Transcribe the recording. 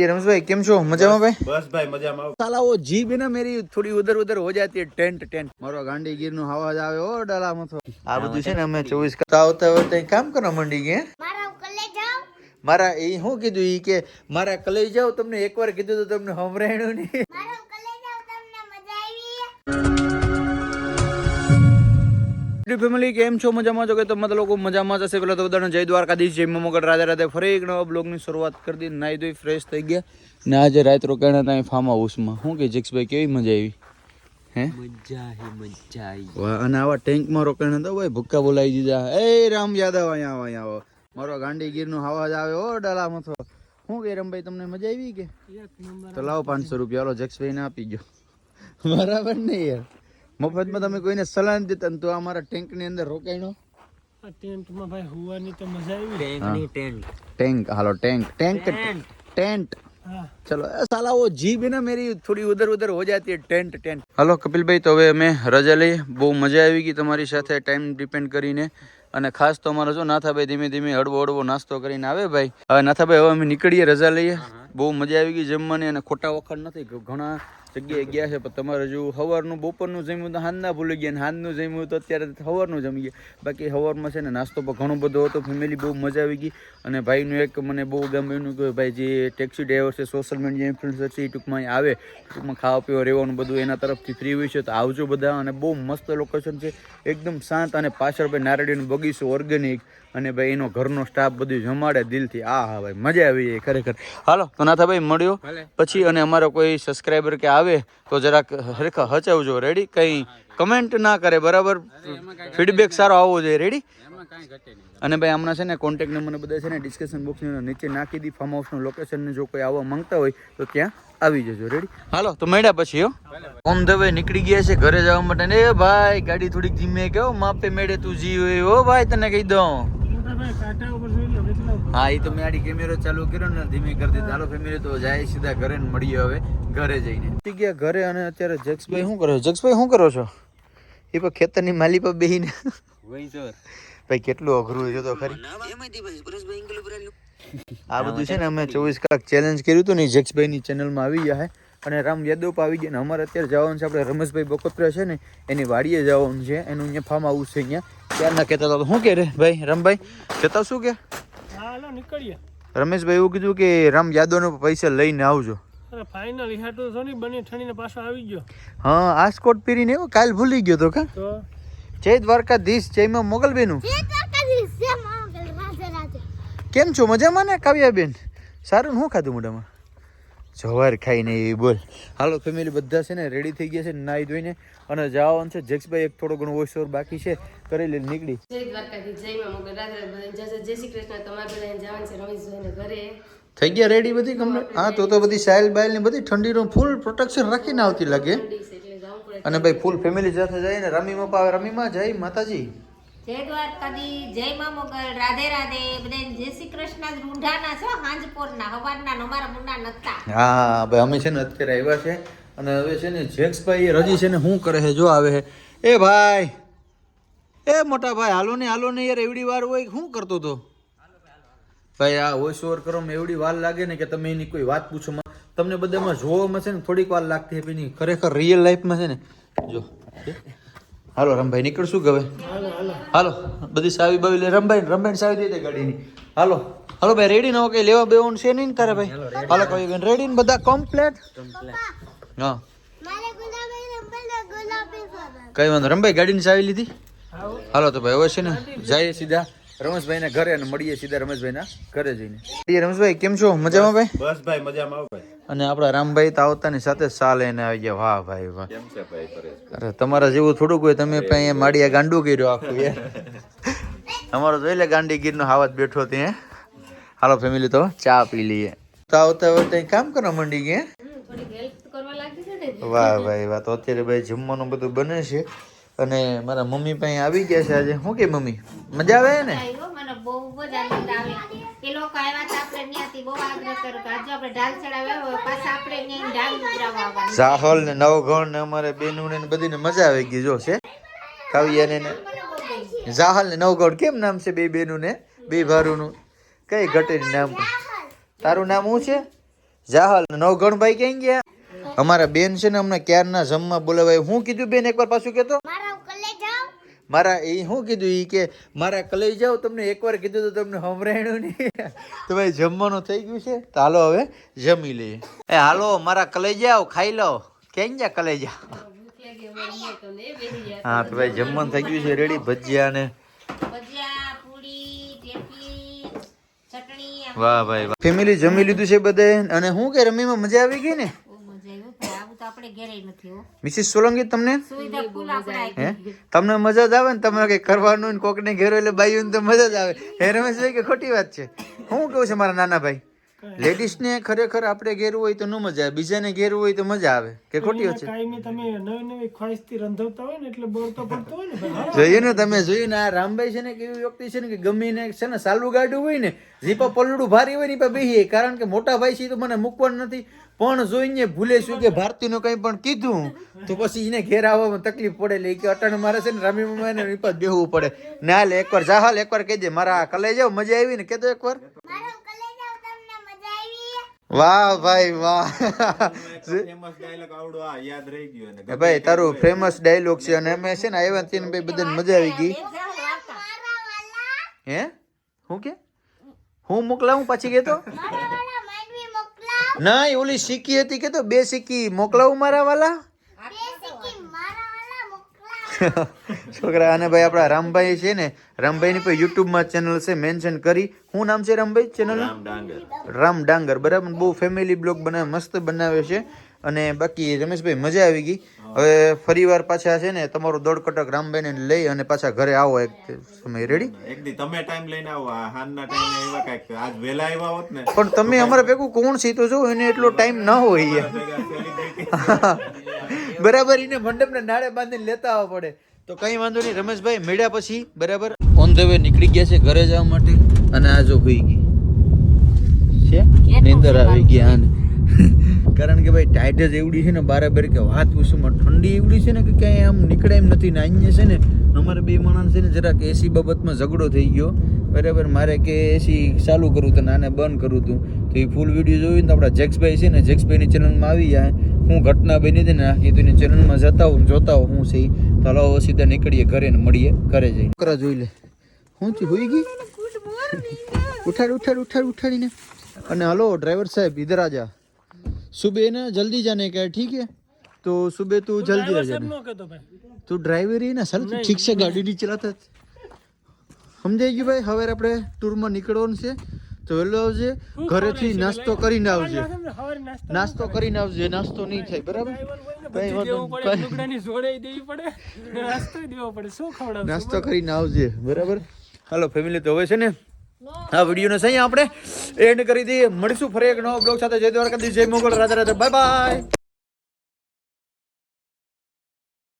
रमेश भाई केम छो मजा में भाई? बस भाई मजा में। साला वो जीभ है ना मेरी थोड़ी उधर उधर हो जाती है। टेंट मारो गांडी गिर नु हवा जावे ओ डाला मथो आ બધું છે ને અમે 24 કરતા આવતા કામ કરવા માંડી ગયા મારા કલે જાવ મારા એ હું કીધું ઈ કે મારા કલે જાવ તમને એકવાર કીધું તો તમને હમરાણ્યું નહીં મારા કલે જાવ તમને મજા આવી ફેમિલી કેમ છો મજામાં છો કે તમે લોકો મજામાં જ હશે પેલા તો બધાને જય દ્વારકાધીશ જય મમગઢ રાધે રાધે ફરી એક નવા બ્લોગની શરૂઆત કરી દી નાઈ ધોઈ ફ્રેશ થઈ ગયા ને આજે રાત રોકાણા હતા ફાર્મ હાઉસમાં શું કે જેક્સભાઈ કેવી મજા આવી હે મજા આવી વાહ અને આવા ટેન્કમાં રોકાણા હતા ભાઈ ભૂક્કા બોલાવી દીધા એ રામ યાદવ અહીંયા આવો મારો ગાંડી ગીરનો અવાજ આવે ઓ ડાલા મથો શું કે રમભાઈ તમને મજા આવી કે તો લાવો 500 રૂપિયા લો જેક્સભાઈને આપી ગયો બરાબર ને યાર મફતમાં તમે કોઈને સલાહ દેતા તો અમારા ટેન્કની અંદર રોકાઈનો આ ટેન્ટમાં ભાઈ હુવાની તો મજા આવી ટેન્ક હાલો ટેન્ટ हाँ चलो साला वो जीभ है ना मेरी थोड़ी उधर उधर हो जाती है टेंट हेलो कपिल भाई तो હવે અમે રજા લઈએ બહુ મજા આવી ગઈ તમારી સાથે ટાઈમ ડિપેન્ડ કરીને અને ખાસ તો અમારો જો નાથાભાઈ ધીમે ધીમે હળવો નાસ્તો કરીને આવે ભાઈ હવે નાથાભાઈ હવે અમે નીકળીએ રજા લઈએ બહુ મજા આવી ગઈ જમવાની અને ખોટા વખત નથી ઘણા જગ્યાએ ગયા છે પણ તમારે જો સવારનું બપોરનું જમ્યું તો હાંજના ભૂલી ગયા ને હાંજનું જમ્યું તો અત્યારે સવારનું જમી ગયા બાકી સવારમાં છે ને નાસ્તો પણ ઘણો બધો હતો ફેમિલી બહુ મજા આવી ગઈ અને ભાઈનું એક મને બહુ ગમ્યું કે ભાઈ જે ટેક્સી ડ્રાઈવર છે સોશિયલ મીડિયા ઇન્ફ્લુએન્સર છે એ ટૂંકમાં આવે ટૂંકમાં ખાવા પીવા રહેવાનું બધું એના તરફથી ફ્રી હોય છે તો આવજો બધા અને બહુ મસ્ત લોકેશન છે એકદમ શાંત અને પાછળ ભાઈ નારળીનો બગીચો ઓર્ગેનિક અને ભાઈ એનો ઘરનો સ્ટાફ બધું જમાડે દિલથી હા ભાઈ મજા આવી જાય ખરેખર હાલો તો નાથાભાઈ મળ્યો પછી અને અમારો કોઈ સબસ્ક્રાઈબર કે આવે તો જરાક હરખા હચાવજો રેડી કઈ કમેન્ટ ના કરે બરાબર ફીડબેક સારો આવવો જોઈએ રેડી અને ભાઈ હમણાં છે ને કોન્ટેક્ટ નંબર બધા છે ને ડિસ્કશન બોક્સની નીચે નાખી દી ફાર્મ હાઉસનું લોકેશન જો કોઈ આવવા માંગતા હોય તો ત્યાં આવી જજો રેડી હાલો તો મળ્યા પછી હો ઓમ દવે નીકળી ગયા છે ઘરે જવા માટે ને એ ભાઈ ગાડી થોડીક ધીમે કેવો માપે મેળે તું જી હોય હો ભાઈ તને કહી દઉં હા એ તો મેં આડી કેમેરો ચાલુ કર્યો ને ધીમે કરી દીધો હાલો ફેમિલી તો જાય સીધા ઘરે ને મળીએ હવે ઘરે જઈને ગયા ઘરે અને અત્યારે જેક્સભાઈ શું કરો જેક્સભાઈ શું કરો છો એ પણ ખેતરની માલી પર બેહીને ભાઈ કેટલું અઘરું છે તો ખરી આ બધું છે ને અમે 24 કલાક ચેલેન્જ કર્યું હતું ને જેક્સભાઈની ચેનલમાં આવી ગયા છે અને રામ યાદવ પર આવી ગયા ને અમારે અત્યારે જવાનું છે આપણે રમેશભાઈ બકોત્રા છે ને એની વાડીએ જવાનું છે એનું અહીંયા ફાર્મ હાઉસ છે અહીંયા ત્યારના કહેતા હતા શું કે રે ભાઈ રામભાઈ કહેતા શું કે હાલો નીકળીએ રમેશભાઈ એવું કીધું કે રામ યાદવનો પૈસા લઈને આવજો ફાઇનલ ઈહાટો તો નહીં બની ઠણીને પાછો આવી ગયો હા આ સ્કોટ પહેરીને એવો કાલ ભૂલી ગયો તો કા તો જય દ્વારકાધીશ જય માં મોગલબેનું કેમ છો મજામાં ને કાવ્યાબેન સારું શું ખાધું મોઢામાં જવાર ખાઈને એ બોલ હાલો ફેમિલી બધા છે ને રેડી થઈ ગયા છે નાઈ ધોઈને અને જવાનું છે જેક્સભાઈ એક થોડો ઘણો વોઇસ ઓવર બાકી છે કરી લઈને નીકળી જય દ્વારકાધીશ જય માં મોગલ રાધે રાધે જય શ્રી કૃષ્ણ તમારે બધા જવાનું છે રમેશભાઈને ઘરે થઈ ગયા રેડી બધી કમ્પ્લીટ હા તો બધી સાયલ બાયલ ને બધી ઠંડીનું ફૂલ પ્રોટેક્શન રાખીને આવતી લાગે અને ભાઈ ફૂલ ફેમિલી સાથે જઈને રમીમાં પાવે રમીમાં જય માતાજી જય દ્વારકાધીશ જય માં મોગલ રાધે રાધે બધા જય શ્રી કૃષ્ણ રૂંઢાના છો હાંજપોરના હવારના અમારા મુન્ના નતા હા ભાઈ અમે છે ને અત્યારે આવ્યા છે અને હવે છે ને જેક્સભાઈ રજી છે ને શું કરે છે જો આવે છે એ ભાઈ એ મોટા ભાઈ હાલો ને યાર એવડી વાર હોય શું કરતો તો ભાઈ આ વોઇસ ઓવર કરવામાં એવડી વાર લાગે ને કે તમે એની કોઈ વાત પૂછો તમને બધામાં જોવામાં છે ને થોડીક વાર લાગતી હોય એની ખરેખર રિયલ લાઈફમાં છે ને જો હાલો રમભાઈ નીકળશું કે હવે હાલો બધી સાવી બાવી લે રમભાઈ સાવી દે ગાડીની હાલો ભાઈ રેડી ના કઈ લેવા બેવાનું છે નહીં તારે ભાઈ હાલો કોઈ રેડી ને બધા કમ્પ્લેટ હા કઈ વાંધો રમભાઈ ગાડીની સાવી લીધી હાલો તો ભાઈ હવે છે ને જઈએ સીધા રમેશભાઈ ના ઘરે અને મળીએ સીધા રમેશભાઈ ના ઘરે જઈને રમેશભાઈ કેમ છો મજામાં ભાઈ બસ ભાઈ મજામાં આવો ભાઈ અને આપડા રામભાઈ તો આવતાની સાથે સા લઈને આવી ગયા વાહ ભાઈ વાહ કેમ છે ભાઈ પરેશ અરે તમારા જેવું થોડુંક હોય તમે અહીંયા માડિયા ગાંડું કર્યો આખું યાર અમારો જોઈ લે ગાંડી ગીરનો હાવત બેઠો ત્યાં હાલો ફેમિલી તો ચા પી લઈએ તો આવતા વખતે કામ કરવા માંડી ગયા થોડી હેલ્પ કરવા લાગી છે ને વાહ ભાઈ વાહ તો અત્યારે ભાઈ જમવાનું બધું બને છે અને મારા મમ્મી પાસે આવી ગયા છે આજે શું કે મમ્મી મજા આવે ને મને બહુ જ આનંદ આવે એ લોકો આવ્યા હતા આપણે ત્યાંથી બહુ આગ્રહ કર્યો કે આજે આપણે ઢાલ ચડાવ્યા પાછા આપણે ત્યાં ઢાલ ઉતરાવવા આવવાનું સાહલ ને નવઘણ ને અમારે બેનું ને બધીને મજા આવી ગઈ જો છે કાવ્યાને ને જાહલ ને નવગઢ કેમ નામ છે બે બેનું ને બે ભારુનું કઈ ઘટેની નામ તારું નામ શું છે જાહલ નવગણભાઈ ક્યાં ગયા? અમારા બેન છે ને અમને ક્યારના જમવા બોલાવાય. હું કીધું બેન એકવાર પાછું કેતો? મારા એ શું કીધું ઈ કે મારા કલેજ જાવ. તમને એકવાર કીધું તો તમને સંભળાયું નહીં. તો ભાઈ જમવાનું થઈ ગયું છે તો હાલો હવે જમી લઈએ. એ હાલો મારા કલેજ જાવ ખાઈ લો. ક્યાં ગયા કલેજ? હા તો ભાઈ જમવાનું થઈ ગયું છે રેડી. ભજીયા ને ભજીયા, પૂરી, ઢેફલી, ચટણી. વાહ ભાઈ વાહ. ફેમિલી જમી લીધું છે બધે. અને હું કે રમીમાં મજા આવી ગઈ ને? બહુ મજા આવી ભાઈ. આવું તો આપણે ઘેરે નથી હો. મિસિસ સોલંકી તમને સુવિધા ફૂલ આપણે હે તમને મજા જ આવે ને? તમારે કઈ કરવાનું ને કોક ને ઘેરો એટલે બાયું તો મજા જ આવે. હે રમેશભાઈ કે ખોટી વાત છે? હું કેવું છે મારા નાના ભાઈ, લેડીઝ ને ખરેખર આપણે ઘેરવું હોય તો ન મજા આવે, બીજાને ઘેરવું હોય તો મજા આવે કે ખોટી વાત છે? કાયમી તમે નવી નવી ખ્વાહિશથી રંધવતા હોય ને એટલે બોર તો પડતો હોય ને ભાઈ. જોઈએ ને તમે જોયું ને આ રામભાઈ છે ને કેવી વ્યક્તિ છે ને કે ગમીને છે ને સાલું ગાડું હોય ને જીપા પલડું ભારી હોય ને પા બેહીએ. કારણ કે મોટા ભાઈ છે તો મને મૂકવાનું નથી, પણ જોઈને ભૂલે શું કે ભારતીનું કંઈ પણ કીધું તો પછી એને ઘેર આવવામાં તકલીફ પડે. એટલે કે અટાણે મારે છે ને રામી મમ્મા ને વિપત બેહવું પડે. ના લે એકવાર જાહલ એકવાર કહેજે મારા કલે જાવ મજા આવી ને કહેતો એકવાર. વાહ ભાઈ વાહ. ફેમસ ડાયલોગ આવડો આ યાદ રહી ગયો ને ભાઈ તારું ફેમસ ડાયલોગ છે અને અમે છે ને આવ્યા ત્યાં ભાઈ બધાને મજા આવી ગઈ. હે હું કે હું મોકલાવું પાછી કેતો? ના ઓલી સિક્કી હતી કેતો 2 સિક્કી મોકલાવું મારા વાલા. છોકરા અને ભાઈ આપણા રામભાઈ છે ને રામભાઈ ની પણ યુટ્યુબ માં ચેનલ છે મેન્શન કરી. શું નામ છે રામભાઈ ચેનલ? રામ ડાંગર. બરાબર. બહુ ફેમિલી બ્લોગ બનાવે મસ્ત બનાવે છે. અને બાકી રમેશભાઈ મજા આવી ગઈ. હવે ફરીવાર પાછા છે ને તમારો દોડ કટક રામભાઈ ને લઈ અને પાછા ઘરે આવો એક સમય. રેડી? એક દી તમે ટાઈમ લઈને આવો. આ હાનના ટાઈમે એવા કાંઈક આજ વહેલા આવ્યા હોત ને પણ તમે અમારા ભેગું કોણ છે તો જો એને એટલો ટાઈમ ના હોય. બરાબર. એને મંડપ ને નાળે બાંધીને લેતા આવવા પડે. તો કઈ વાંધો નહીં રમેશભાઈ મળ્યા પછી. બરાબર. ઓન ધ વે નીકળી ગયા છે ઘરે જવા માટે. અને આ જો હોઈ ગઈ છે નીંદર આવી ગયા આને. કારણ કે ભાઈ ટાઈટ જ એવડી છે ને બરાબર કે વાત પૂછું. ઠંડી એવડી છે ને કે ક્યાંય આમ નીકળે એમ નથી ને. અહીંયા છે ને અમારે 2 માણસ છે ને જરાક એસી બાબતમાં ઝઘડો થઈ ગયો. બરાબર. મારે કે એસી ચાલુ કરું હતું ને આને બંધ કરું હતું. તો એ ફૂલ વિડીયો જોયું ને આપણા જેક્સભાઈ છે ને જેક્સભાઈની ચેનલમાં આવી જાય. હું ઘટના બની હતી ને આખી તો એની ચેનલમાં જતા હું જોતા હું છે. તો હલો સીધા નીકળીએ ઘરે ને મળીએ ઘરે જઈને. છોકરા જોઈ લે હું છું હોઈ ગઈ. ઉઠાડીને અને હલો ડ્રાઈવર સાહેબ ઇધર આ જા. सुबह ना जल्दी जाने का है ठीक है तो सुबह तू जल्दी आ जाना. તું ડ્રાઈવર ही ना सर ठीक से गाड़ी नहीं चलाता. સમજાઈ ગયું ભાઈ. હવે આપણે ટૂરમાં નીકળવાનું છે તો વહેલો આવજે. ઘરેથી નાસ્તો કરીને આવજે. નાસ્તો કરીને આવજે. નાસ્તો નહીં થાય. બરાબર. નાસ્તો કરીને આવજે. બરાબર. હાલો ફેમિલી તો હવે છે ને આ વિડીયોને સહી આપણે એન્ડ કરી દઈએ. મળીશું ફરી એક નવો બ્લોગ સાથે. જય દ્વારકાધીશ, જય મોગલ, રાધે રાધે, બાય બાય.